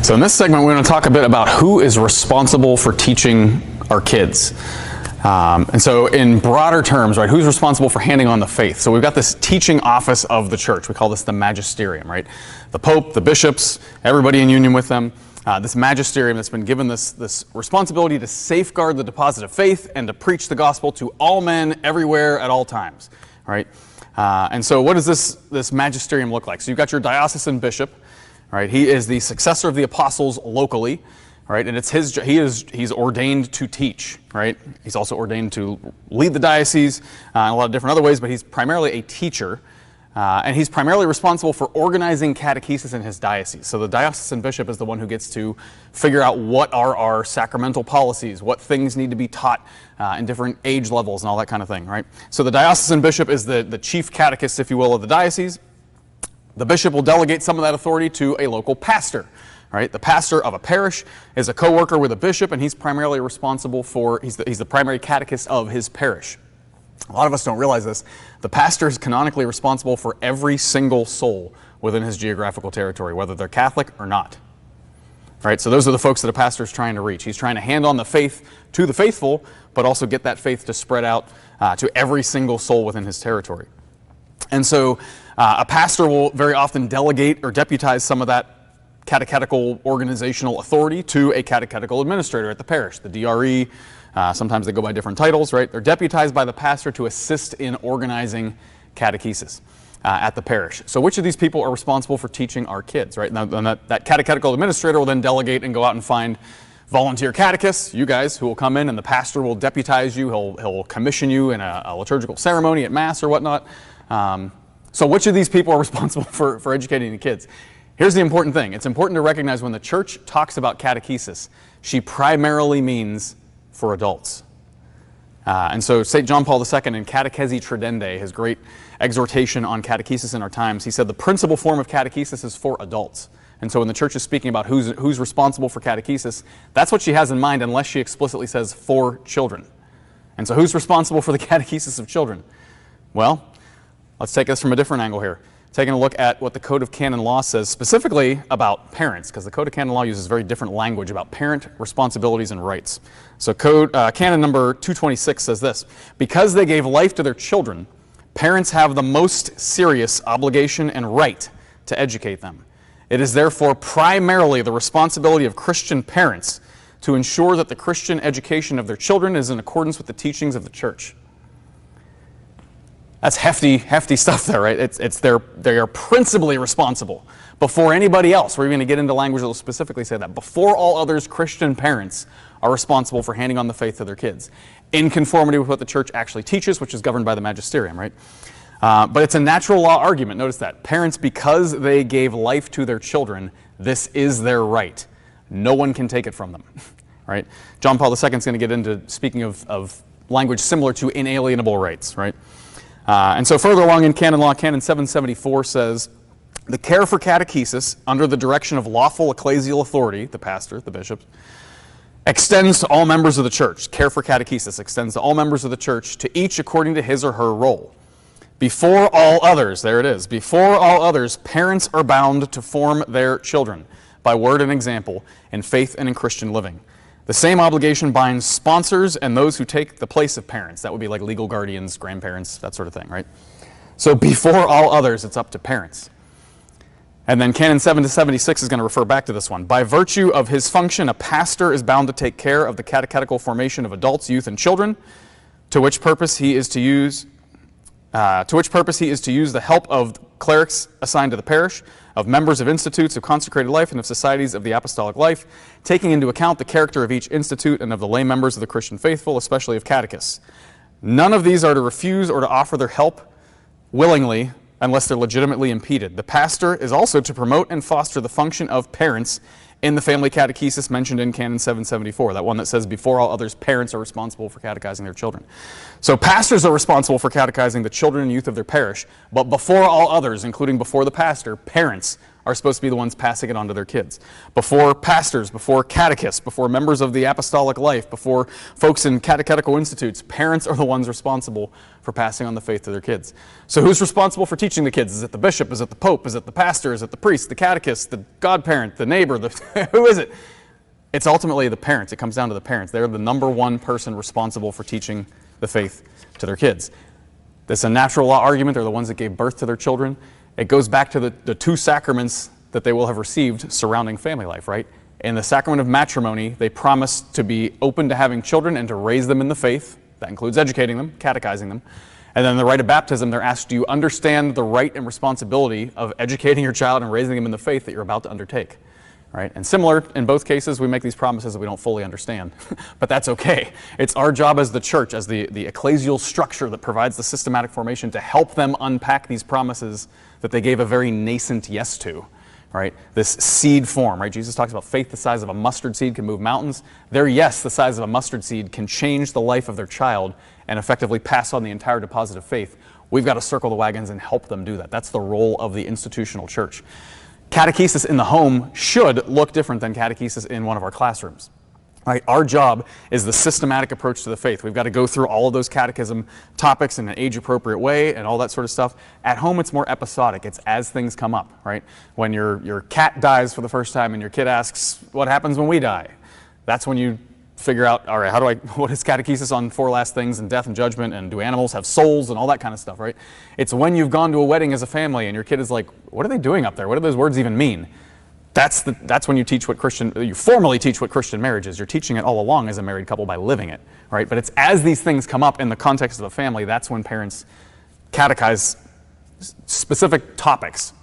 So in this segment, we're going to talk a bit about who is responsible for teaching our kids. And so in broader terms, right, who's responsible for handing on the faith? So we've got this teaching office of the church. We call this the magisterium, right? The Pope, the bishops, everybody in union with them. This magisterium that's been given this responsibility to safeguard the deposit of faith and to preach the gospel to all men everywhere at all times, right? And so what does this magisterium look like? So you've got your diocesan bishop, right? He is the successor of the apostles locally, right? And it's he's ordained to teach, right? He's also ordained to lead the diocese in a lot of different other ways, but he's primarily a teacher, and he's primarily responsible for organizing catechesis in his diocese. So the diocesan bishop is the one who gets to figure out what are our sacramental policies, what things need to be taught in different age levels and all that kind of thing, right? So the diocesan bishop is the chief catechist, if you will, of the diocese. The bishop will delegate some of that authority to a local pastor, right? The pastor of a parish is a co-worker with a bishop, and he's primarily responsible for, he's the primary catechist of his parish. A lot of us don't realize this. The pastor is canonically responsible for every single soul within his geographical territory, whether they're Catholic or not, right? So those are the folks that a pastor is trying to reach. He's trying to hand on the faith to the faithful, but also get that faith to spread out to every single soul within his territory. And so a pastor will very often delegate or deputize some of that catechetical organizational authority to a catechetical administrator at the parish, the DRE. Sometimes they go by different titles, right? They're deputized by the pastor to assist in organizing catechesis at the parish. So which of these people are responsible for teaching our kids, right? Now, that catechetical administrator will then delegate and go out and find volunteer catechists, you guys, who will come in, and the pastor will deputize you. He'll commission you in a liturgical ceremony at Mass or whatnot. So which of these people are responsible for educating the kids? Here's the important thing. It's important to recognize when the church talks about catechesis, she primarily means for adults. And so St. John Paul II in Catechesi Tradendae, his great exhortation on catechesis in our times, he said the principal form of catechesis is for adults. And so when the church is speaking about who's responsible for catechesis, that's what she has in mind unless she explicitly says for children. And so who's responsible for the catechesis of children? Well, let's take this from a different angle here. Taking a look at what the Code of Canon Law says specifically about parents, because the Code of Canon Law uses very different language about parent responsibilities and rights. So Canon number 226 says this: because they gave life to their children, parents have the most serious obligation and right to educate them. It is therefore primarily the responsibility of Christian parents to ensure that the Christian education of their children is in accordance with the teachings of the Church. That's hefty stuff there, right? They are principally responsible before anybody else. We're even going to get into language that will specifically say that. Before all others, Christian parents are responsible for handing on the faith to their kids in conformity with what the church actually teaches, which is governed by the magisterium, right? But it's a natural law argument. Notice that. Parents, because they gave life to their children, this is their right. No one can take it from them, right? John Paul II is going to get into speaking of language similar to inalienable rights, right? And so further along in canon law, Canon 774 says, the care for catechesis under the direction of lawful ecclesial authority, the pastor, the bishop, extends to all members of the church. Care for catechesis extends to all members of the church, to each according to his or her role. Before all others, there it is, before all others, parents are bound to form their children by word and example in faith and in Christian living. The same obligation binds sponsors and those who take the place of parents. That would be like legal guardians, grandparents, that sort of thing, right? So before all others, it's up to parents. And then Canon 776 is going to refer back to this one. By virtue of his function, a pastor is bound to take care of the catechetical formation of adults, youth, and children, to which purpose he is to use the help of clerics assigned to the parish, of members of institutes of consecrated life, and of societies of the apostolic life, taking into account the character of each institute and of the lay members of the Christian faithful, especially of catechists. None of these are to refuse or to offer their help willingly unless they're legitimately impeded. The pastor is also to promote and foster the function of parents in the family catechesis mentioned in Canon 774, that one that says before all others, parents are responsible for catechizing their children. So pastors are responsible for catechizing the children and youth of their parish, but before all others, including before the pastor, parents are supposed to be the ones passing it on to their kids. Before pastors, before catechists, before members of the apostolic life, before folks in catechetical institutes, parents are the ones responsible for passing on the faith to their kids. So who's responsible for teaching the kids? Is it the bishop? Is it the pope? Is it the pastor? Is it the priest, the catechist, the godparent, the neighbor? Who is it? It's ultimately the parents. It comes down to the parents. They're the number one person responsible for teaching the faith to their kids. That's a natural law argument. They're the ones that gave birth to their children. It goes back to the two sacraments that they will have received surrounding family life, right? In the sacrament of matrimony, they promise to be open to having children and to raise them in the faith. That includes educating them, catechizing them. And then in the rite of baptism, they're asked, do you understand the right and responsibility of educating your child and raising them in the faith that you're about to undertake? Right? And similar, in both cases, we make these promises that we don't fully understand. But that's okay. It's our job as the church, as the ecclesial structure that provides the systematic formation, to help them unpack these promises that they gave a very nascent yes to. Right? This seed form, right? Jesus talks about faith the size of a mustard seed can move mountains. Their yes, the size of a mustard seed, can change the life of their child and effectively pass on the entire deposit of faith. We've got to circle the wagons and help them do that. That's the role of the institutional church. Catechesis in the home should look different than catechesis in one of our classrooms. Right? Our job is the systematic approach to the faith. We've got to go through all of those catechism topics in an age-appropriate way and all that sort of stuff. At home, it's more episodic. It's as things come up, right? When your cat dies for the first time and your kid asks, what happens when we die? That's when you figure out, all right, what is catechesis on four last things and death and judgment, and do animals have souls and all that kind of stuff, right? It's when you've gone to a wedding as a family and your kid is like, what are they doing up there? What do those words even mean? That's when you teach you formally teach what Christian marriage is. You're teaching it all along as a married couple by living it, right? But it's as these things come up in the context of a family, that's when parents catechize specific topics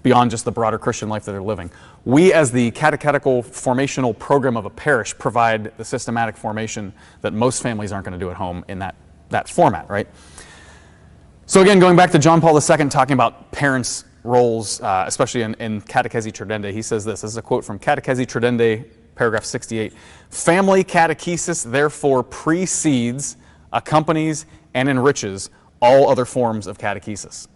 beyond just the broader Christian life that they're living. We, as the catechetical formational program of a parish, provide the systematic formation that most families aren't going to do at home in that format, right? So again, going back to John Paul II talking about parents' roles, especially in Catechesi Tradendae, he says this. This is a quote from Catechesi Tradendae, paragraph 68. Family catechesis therefore precedes, accompanies, and enriches all other forms of catechesis.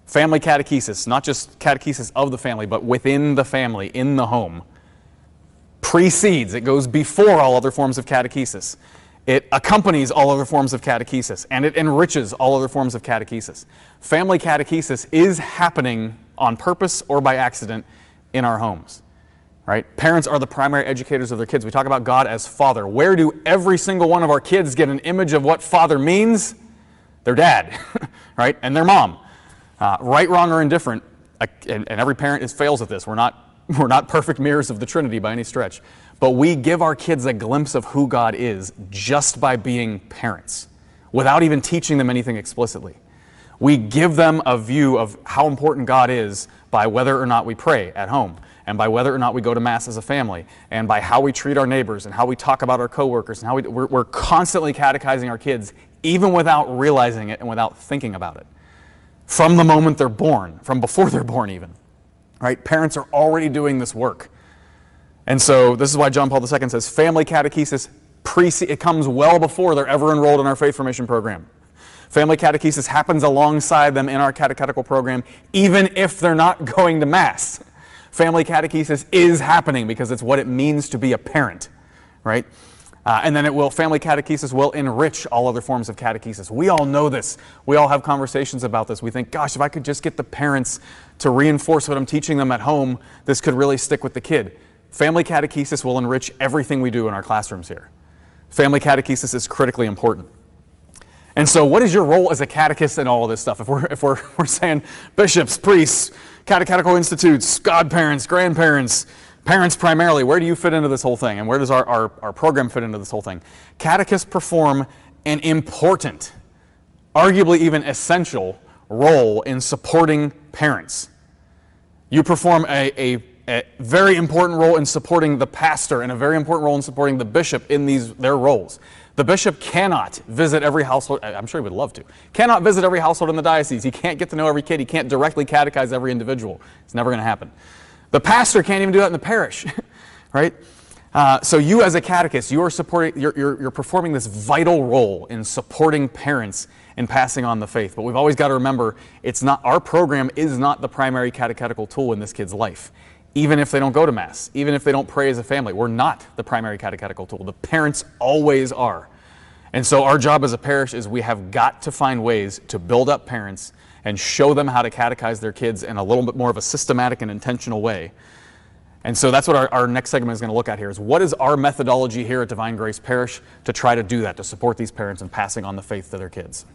Family catechesis, not just catechesis of the family, but within the family, in the home, precedes, it goes before all other forms of catechesis. It accompanies all other forms of catechesis, and it enriches all other forms of catechesis. Family catechesis is happening on purpose or by accident in our homes. Right? Parents are the primary educators of their kids. We talk about God as Father. Where do every single one of our kids get an image of what Father means? Their dad, right? And their mom. Right, wrong, or indifferent, and every parent fails at this. We're not perfect mirrors of the Trinity by any stretch. But we give our kids a glimpse of who God is just by being parents, without even teaching them anything explicitly. We give them a view of how important God is by whether or not we pray at home, and by whether or not we go to Mass as a family, and by how we treat our neighbors, and how we talk about our coworkers, and how we're constantly catechizing our kids, even without realizing it and without thinking about it. From the moment they're born, from before they're born even. Right? Parents are already doing this work. And so this is why John Paul II says family catechesis, it comes well before they're ever enrolled in our faith formation program. Family catechesis happens alongside them in our catechetical program, even if they're not going to Mass. Family catechesis is happening because it's what it means to be a parent, right? And then family catechesis will enrich all other forms of catechesis. We all know this. We all have conversations about this. We think, gosh, if I could just get the parents to reinforce what I'm teaching them at home, this could really stick with the kid. Family catechesis will enrich everything we do in our classrooms here. Family catechesis is critically important. And so what is your role as a catechist in all of this stuff? If we're saying bishops, priests, catechetical institutes, godparents, grandparents, parents primarily, where do you fit into this whole thing? And where does our program fit into this whole thing? Catechists perform an important, arguably even essential, role in supporting parents. You perform a very important role in supporting the pastor and a very important role in supporting the bishop in their roles. The bishop cannot visit every household. I'm sure he would love to. Cannot visit every household in the diocese. He can't get to know every kid. He can't directly catechize every individual. It's never going to happen. The pastor can't even do that in the parish, right? So you as a catechist, you are supporting, you're performing this vital role in supporting parents in passing on the faith. But we've always got to remember, it's not, our program is not the primary catechetical tool in this kid's life. Even if they don't go to Mass, even if they don't pray as a family, we're not the primary catechetical tool. The parents always are. And so our job as a parish is we have got to find ways to build up parents and show them how to catechize their kids in a little bit more of a systematic and intentional way. And so that's what our next segment is going to look at here, is what is our methodology here at Divine Grace Parish to try to do that, to support these parents in passing on the faith to their kids.